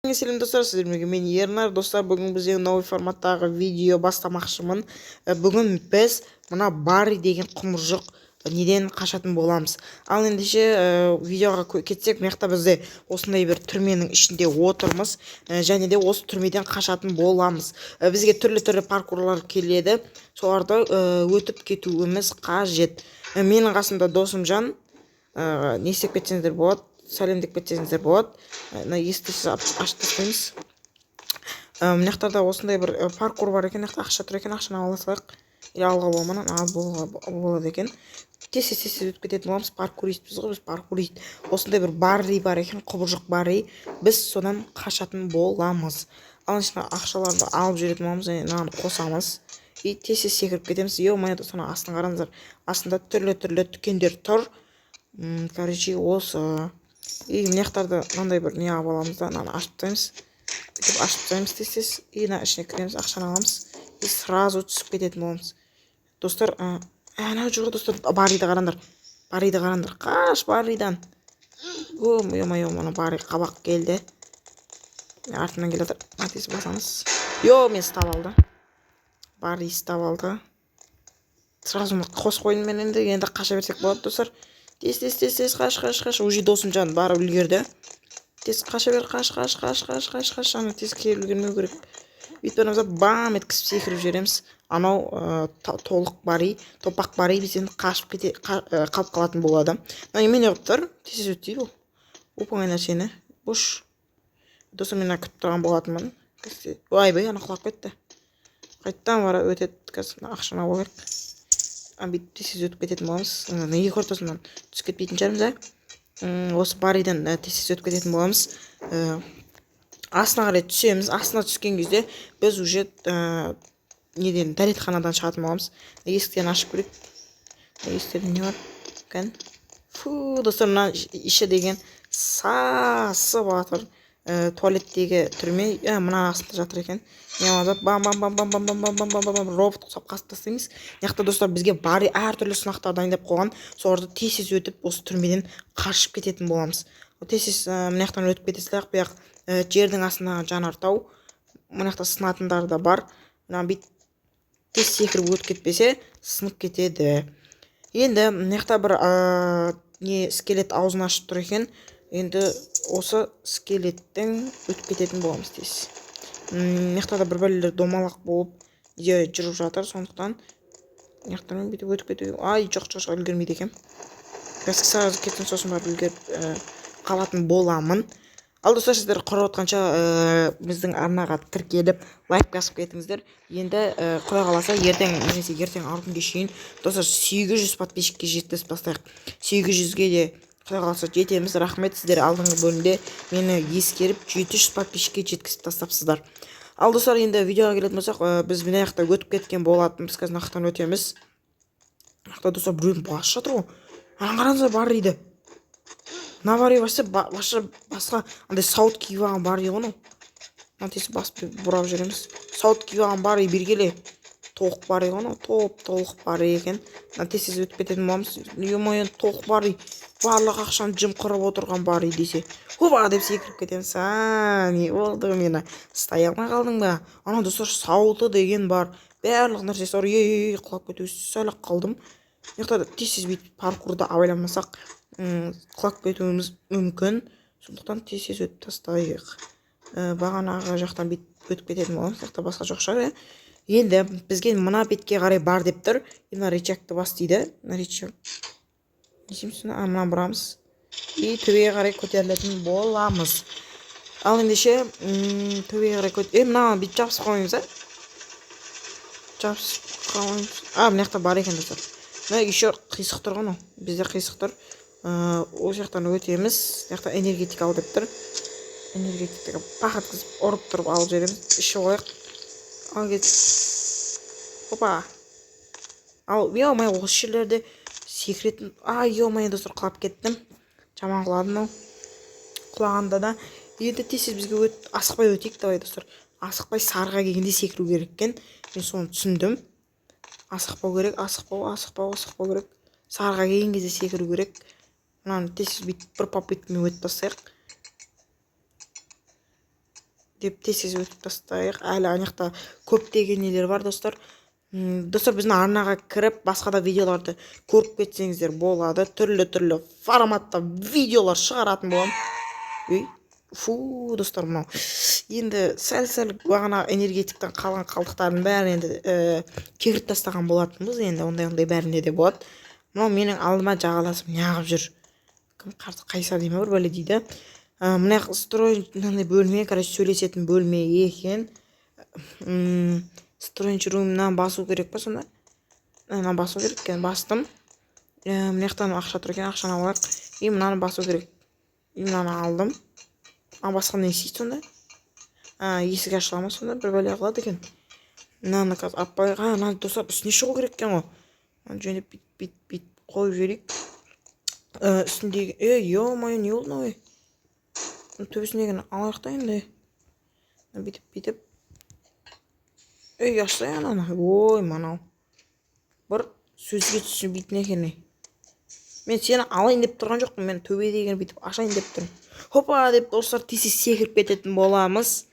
Сәлем достар, сіздермен мен Ернар. Достар, бүгін бізде новый форматтағы видео бастамақшымын. Бүгін біз мына Барри деген құмыржық неден қашатын боламыз. Ал ендеше видеоға кетсек, мына бізде осындай бір түрменің ішінде отырмыз, және де осы түрмеден қашатын боламыз. Бізге түрлі паркурлар келеді, соларды өтіп кетуіміз қажет. Менің қасымда досым Жан. Не істеп кетсеңіздер болады, сәлемдеп кетсеңіздер болады. Есікті ашып тастаймыз. Мына жақтарда осындай бір паркур бар екен, ақша тұр екен, ақшаны ала салайық. Или алға болман, болады екен. Тез өтіп кететін боламыз. Паркуристпіз ғой, біз паркурист. Осындай бір Барри бар екен, құбыржық Барри. Біз содан қашатын боламыз. Ал ішіне ақшаларды алып жүретін боламыз, және мынаны қосамыз. И тез секіріп кетеміз. Ё-моё, соны астын қараңыздар. Астында түрлі дүкендер тұр. Короче, осы. И мына жақтарды мынандай бір не алып аламыз да, мынаны ашып тастаймыз. Бүйтіп ашып тастаймыз тез. И мына ішіне кіреміз, ақшаны аламыз. И сразу түсіп кететін боламыз. Достар, ана жүргі достар, Барриді қараңдар. Барриді қараңдар. Қаш Барридан. Ё-моё, мына Барри қабақ келді. Артынан келе жатыр. Тез басамыз. Мен ұстап алды. Барри ұстап алды. Сразу қос қойынмен енді қаша берсек болады, достар. Тез қаш. Уже досым Жан барып үлгерді. Тез қаша бер, қаш. Ана тез келіп үлгермеу керек. Өйтіп бам еткізіп секіріп жібереміз. Анау толық Барри, топақ Барри бізден қашып қалып қалатын болады. Мен неғып тұр? Тез өтейді ол. Оп-оңай нәрсені. Бош. Достар, мен күтіп тұрған болатынмын. Ойбай, ана құлап кетті. Қайттан бара өтеді. Қазір ақшаны алу керек. Тез өтіп кететін боламыз. Екі ортасынан түсіп кетпейтін шығармыз. Осы Барридан тез өтіп кететін боламыз. Астына қарай түсеміз. Астына түскен кезде біз уже неден дәретханадан шығатын боламыз. Есіктен ашып көрейік. Есіктерде не бар? Достар, мына іші деген сасып жатыр. Туалеттегі түрме мына астында жатыр екен. Бам робот құсап қасып тастаймыз. Яқта достар, бізге Барри әртүрлі сынақтар дайындап қойған. Соларды тез өтіп осы түрмеден қашып кететін боламыз. Тез мына жақтан өтіп кетесіздер. Бұяқ жердің астына жанартау. Мына жақта сынатындар да бар. Тез секіріп өтіп кетпесе сынып кетеді. Енді мына жақта бір скелет аузын ашып тұр екен. Енді осы скелеттен өтіп кететін боламыз тез. Мына жақта да бір-бірлер домалақ болып жүріп жатыр, сондықтан мына жақтан бүйтіп өтіп кету. Жоқ, үлгермейді екен. Қазір сразу кетсін, сосын барып үлгеріп қалатын боламын. Ал достар, сіздер құрып отқанша біздің арнаға тіркеліп лайк басып кетіңіздер. Енді құдай қаласа ертең алып күнге шейін достар 800 подписчикке жеткізіп тастайық. 800-ге де құдай қаласа жетеміз. Рахмет, сіздер алдыңғы бөлімде мені ескеріп 700 подписчикке жеткізіп тастапсыздар. Ал достар, енді видеоға келетін болсақ, біз мына жақта өтіп кеткен болатын. Біз қазір мына жақтан өтеміз. Мына жақта достар біреудің басы жатыр ғой. Қараңыздар, Барриді. Мына Барри басқа андай сауыт киіп алған Барри ғой мынау. Тез басып бұрап жүреміз. Сауыт киіп алған Барри бергеле. Толық Барри ғой мынау, толық Барри екен. Тез өтіп кететін боламыз. Ё-моё, толық Барри. Барлық ақшаны жымқырып отырған Барри десе. Хоба деп секіріп кетеміз. Не болды, мені ұстай алмай қалдың ба? Ана достар, сауыты деген бар. Барлық нәрсесі бар. Құлап кетуге сәл-ақ қалдым. Яқта тез бүйтіп паркурда абайламасақ құлап кетуіміз мүмкін. Сондықтан тез өтіп тастайық. Бағанағы жақтан өтіп кететін боламыз. Яқта басқа жоқ шығар. Енді бізге мына бетке қарай бар деп тұр. Мына рычагты бас дейді. Рычаг. Мына бұрамыз. И төбеге қарай көтерілетін боламыз. Ал ендеше төбеге қарай мына бет жабысып қалмаймыз, жабысып қалмаймыз. Мына жақта бар екен достар. Мына еще қисық тұр ғой. Бізде қисық тұр. Ол жақтан өтеміз. Жақта энергетика ал деп тұр. Энергетика пақат қызып ұрып тұрып алып жереміз. Іші олайық. Ал кет. Опа. Ал ё-моё, осы жерлерде секіретін. Ё-моё, достар, құлап кеттім. Жаман құладым. Құлағанда да. Енді тез бізге асықпай өтейік, давай достар. Асықпай сарыға келгенде секіру керек екен. Мен соны түсіндім. Асықпау керек. Сарыға келген кезде секіру керек. Мынаны тез бір попыткамен өтіп тастайық. деп тез өтіп тастайық. Әлі ана жақта көптеген нелер бар достар. Достар, біздің арнаға кіріп басқа да видеоларды көріп кетсеңіздер болады. Түрлі форматта видеолар шығаратын боламын. Фу, достар, мынау енді сәл бағана энергетиктен қалған қалдықтардың бәрін енді кекіріп тастаған болатынбыз. Енді ондай бәрінде де болады. Мынау менің алдыма жағаласым неғып жүр. Кім қайса дейме бір бәле дейді. Мына строенчный бөлме, короче, сөйлесетін бөлме екен. Строенч румнан басу керек па сонда? Мынаны басу керек екен, бастым. Мына жақтан ақша тұр екен, ақшаны алайық. Мынаны басу керек. Мынаны алдым. Басқа не істейді сонда? Есік ашыла ма сонда? Бір бәле қылады екен. Мынаны қазір аппай, мынаны достар үстіне шығу керек екен ғой. Жөніп бит қойып жіберейік. Үстіндегі, ё-моё, не болды мынау? Төбесіндегіні алайық та енді. Бүйтіп. Ашсай ананы. Ой, мынау. Бір сөзге түсін бүйтін екен. Мен сені алайын деп тұрған жоқпын, мен төбедегіні бүйтіп ашайын деп тұрмын. Хопа деп достар тез секіріп кететін боламыз.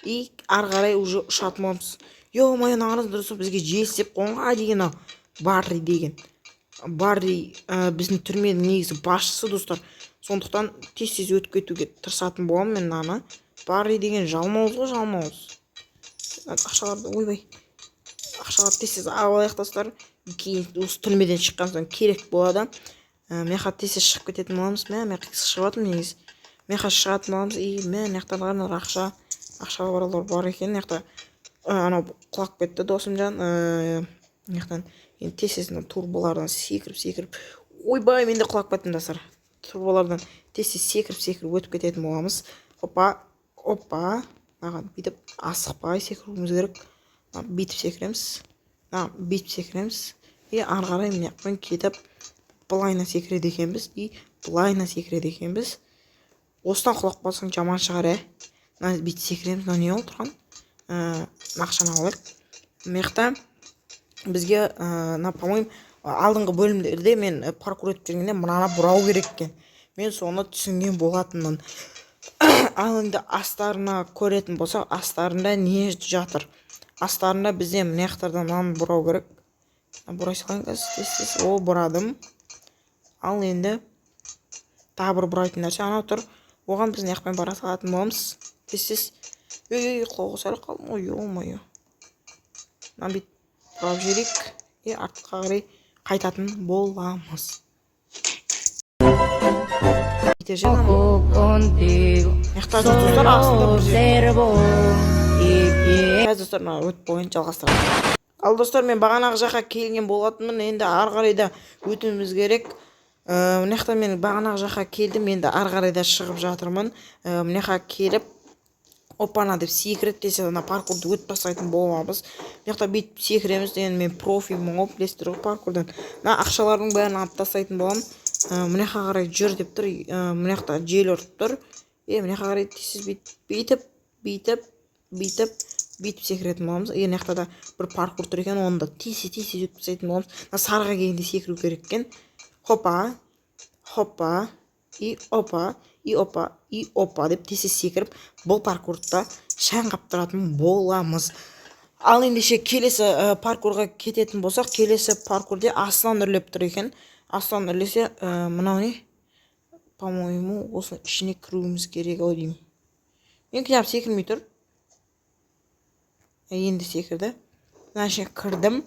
И ары қарай уже ұшатын боламыз. Ё-моё, нағыз достар, бізге желсеп қонға деген ау. Барри деген. Барри біздің түрменің негізі басшысы достар. Сондықтан тез өтіп кетуге тырысатын боламын мен мынаны. Барри деген жалмауыз ғой, жалмауыз. Ақшаларды, ойбай. Ақшаларды тез алайық достар. Кейін осы түрмеден шыққан соң керек болады. Меха тез шығып кететін боламыз. Мен шығып жатырмын негізі. Меха шығатын боламыз. Мен яқтан ақша баралар бар екен. Яқта анау құлап кетті досымжан. Яқтан енді тез турболардан секіріп. Ойбай, мен де құлап кеттім достар. Турболардан тез секіріп өтіп кететін боламыз. Опа. Маған бүйтіп асықпай секіруіміз керек. Бүйтіп секіреміз. Ары қарай міне кетіп былайына секіреді екенбіз. Осыдан құлап қалсаң жаман шығар, бүйтіп секіреміз. Не ол тұрған? Ақшаны алайық. Меқта бізге, по-моему, алдыңғы бөлімдерде мен паркур етіп жүргенде мынаны бұрау керек екен. Мен соны түсінген болатынмын. Ал енді астарына көретін болсақ, астарында не жатыр? Астарында бізде мына жақтардан мынаны бұрау керек. Бұрай салайын қазір. Бұрадым. Ал енді тағы бір бұрайтын нәрсе анау тұр. Оған біз неқпен бара салатын боламыз. Тез. Құлауға сәл қалдым ғой, ё-моё. Мынаны бүйтіп бұрап жіберейік. Артқа қарай қайтатын боламыз. Достар, өт бойын жалғастырады. Ал достар, мен бағанағы жаққа келген болатынмын. Енді ары қарай да өтуіміз керек. Мына жақта мен бағанағы жаққа келдім. Енді ары қарай да шығып жатырмын. Мына жаққа келіп опана деп секіріп тез паркурды өтіп тастайтын боламыз. Мына жақта бүйтіп секіреміз. Енді мен профимін ғой, білесіздер ғой паркурдан. Ақшалардың бәрін алып тастайтын боламын. Мына жаққа қарай жүр деп тұр. Мына жақта жел ұрып тұр. Мына жаққа қарай тез бүйтіп секіретін боламыз. Мына жақта да бір паркур тұр екен, оны да тез өтіп тастайтын боламыз. Сарыға келгенде секіру керек екен. Хопа опа деп тез секіріп бұл паркурда шаңғап тұратын боламыз. Ал ендеше келесі паркурға кететін болсақ, келесі паркурде астан үрлеп тұр екен. Астан үрлесе, мынау не? По-моему, осының ішіне кіруіміз керек ау деймін. Мен кінап секірмей тұр. Енді секірді. Мына ішіне кірдім.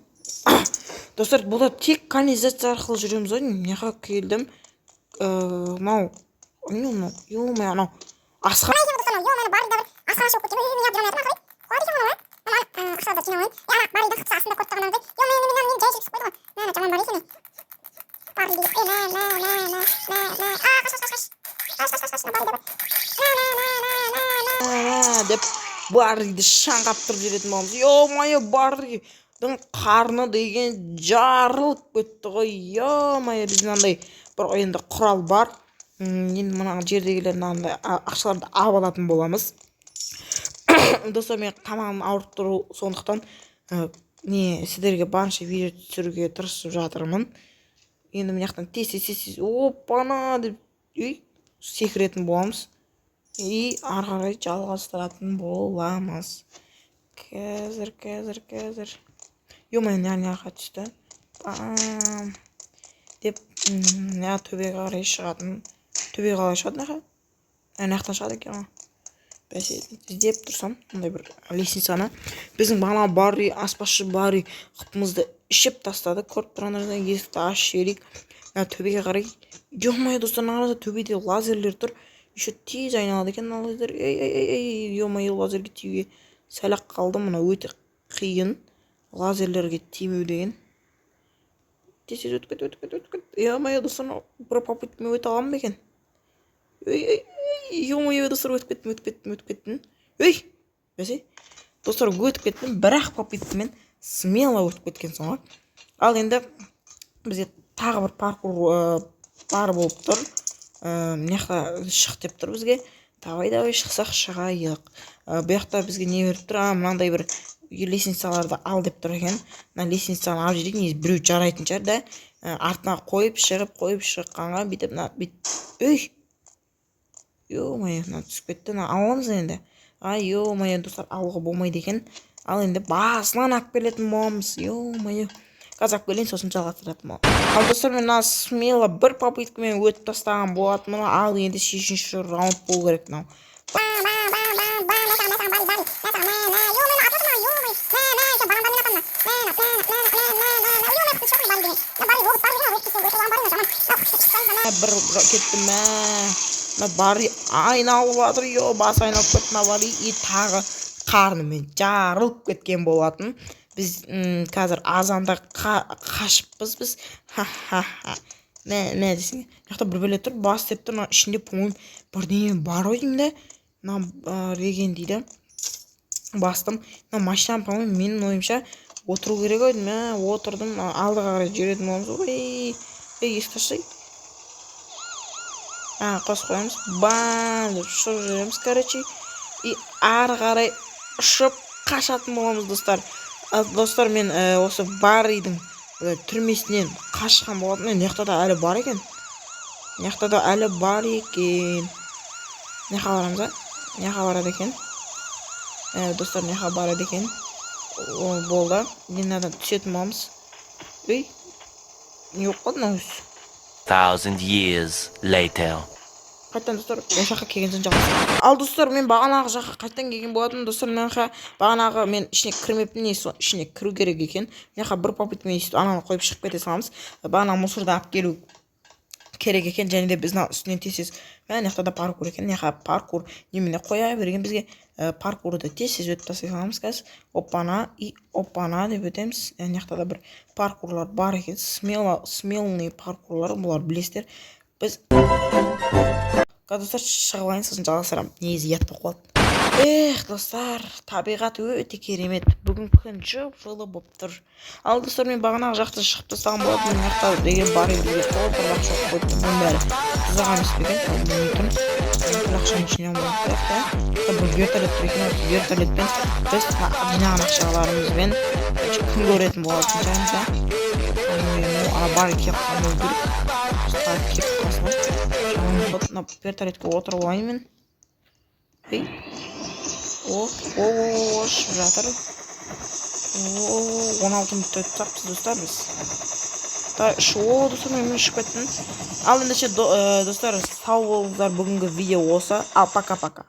Достар, бұлда тек канализация арқылы жүреміз ғой. Мына келдім. Мынау. Ё-моё, анау. Асқа. Деп Барриді шаңғап тұрып жүретін боламыз. Ё-моё, Барридің қарны деген жарылып кетті ғой. Ё-моё, біздің андай бір енді құрал бар. Енді мына жердегілерін андай ақшаларды алатын боламыз. Достар, мен тамағым ауырып тұру, сондықтан сіздерге барынша видео түсіруге тырысып жатырмын. Енді мына жақтан тез опана деп секіретін боламыз. И ары қарай жалғастыратын боламыз. Қазір. Ё-моё, неға түсті. Бам. Деп, төбеге қарай шығатын. Төбеге қалай шығады неға? Аяқтан шығады екен. Бәсе, іздеп тұрсам, ондай бір лестницаны. Біздің бағана Барри, аспазшы Барри қыпымызды ішіп тастады. Көріп тұрғандардан есікті ашып жіберейік. Төбеге қарай. Ё-моё, достар, қараса төбеде лазерлер тұр. Еще тез айналады екен лазер. Ей, ё-моё, лазерге тиюге сәл-ақ қалды. Мына өте қиын лазерлерге тимеу деген. Тез өтіп кет. Ё-моё, достар, бір попыткамен өте аламын ба екен? Ё-моё, достар, өтіп кеттім. Ей, бәсе, достар, өтіп кеттім, бірақ попыткамен смело өтіп кеткен соң. Ал енді бізге тағы бір паркур бар болып тұр. Мынаяқта шық деп тұр бізге. Давай шықсақ шығайық. Бұяқта бізге не беріп тұр? Мынандай бір лестницаларды ал деп тұр екен. Мына лестницаны алып жүрейік, негізі біреу жарайтын шығар да. Артына қойып шыққанға бүйтіп. Ей! Ё-моё, мына түсіп кетті. Аламыз енді. Ё-моё, достар, алуға болмайды екен. Ал енді басынан алып келетін боламыз. Ё-моё. Қазақ келейін, сосын жалғастыратын боламыз. Ал достар, мен смело бір попыткамен өтіп тастаған болатын. Ал енді 6-ші раунд болу керек. Бір кеттім Барри айналып жатыр, бас айналып кетті Барри. И тағы қарнымен жарылып кеткен болатын. Біз қазір азанда қашыппыз біз. Мә десің. Яқта бір бөле тұр, бас деп тұр. Ішінде по-моему бірдеңе бар ғой деймін. Реген дейді. Бастым. Машинам, по-моему, менің ойымша отыру керек ой. Отырдым, алдыға қарай жүретім боламыз. Ей, есташай. Қос қоямыз. Бам деп ұшып жүреміз, короче. И ары қарай ұшып қашатын боламыз, достар. Достар, мен осы Барридің түрмесінен қашқан болатын. Неқта да әлі бар екен. Неқта барады екен. Достар, неқа барады екен. Болды. Енадан түсетін боламыз. Ей, не оқыды науыз? 1000 years later. Қайттан, достар, жаққа келген соң жаққа. Ал, достар, мен бағанағы жаққа қайттан келген болатын. Достар, бағанағы мен ішіне кірмеппін, ішіне кіру керек екен. Меқа бір попыткамен ананы қойып шығып кете саламыз. Бағана мусорды алып келу керек екен, және де біздің үстінен тез мынаяқта да паркур екен. Меқа паркур немене қоя берген бізге. Паркурды тез өтіп тастай саламыз қазір. Опана деп өтеміз. Мынаяқта да бір паркурлар бар екен. Смелный паркурлар, бұлар білесіздер. Біз достар, шығып алайын, сосын жалғастырамын. Негізі ұят болып қалды. Достар, табиғат өте керемет. Бүгін күн жылы болып тұр. Ал, достар, мен бағанағы жақты шығып тастаған болатын. Мынаяқта деген бар еді. Толтырып жоқ қойып тұрған бәрі. Тұзаға емес пе екен? Ақшаның ішіне болады. Бұл вертолет тұр екен. Вертолетпен біз жинаған ақшаларымызбен күн көретін болатын жағымызда. Бар кеп қамыл көріп. Кеп қасылып. Вертолетке отырып алайын. Ей. Шығып жатыр. 16 минутта өтіп таппыз, достар, біз. Достар, мен шығып кеттім. Ал ендеше, достар, сау болыңыздар, бүгінгі видео осы. Ал, пока-пока.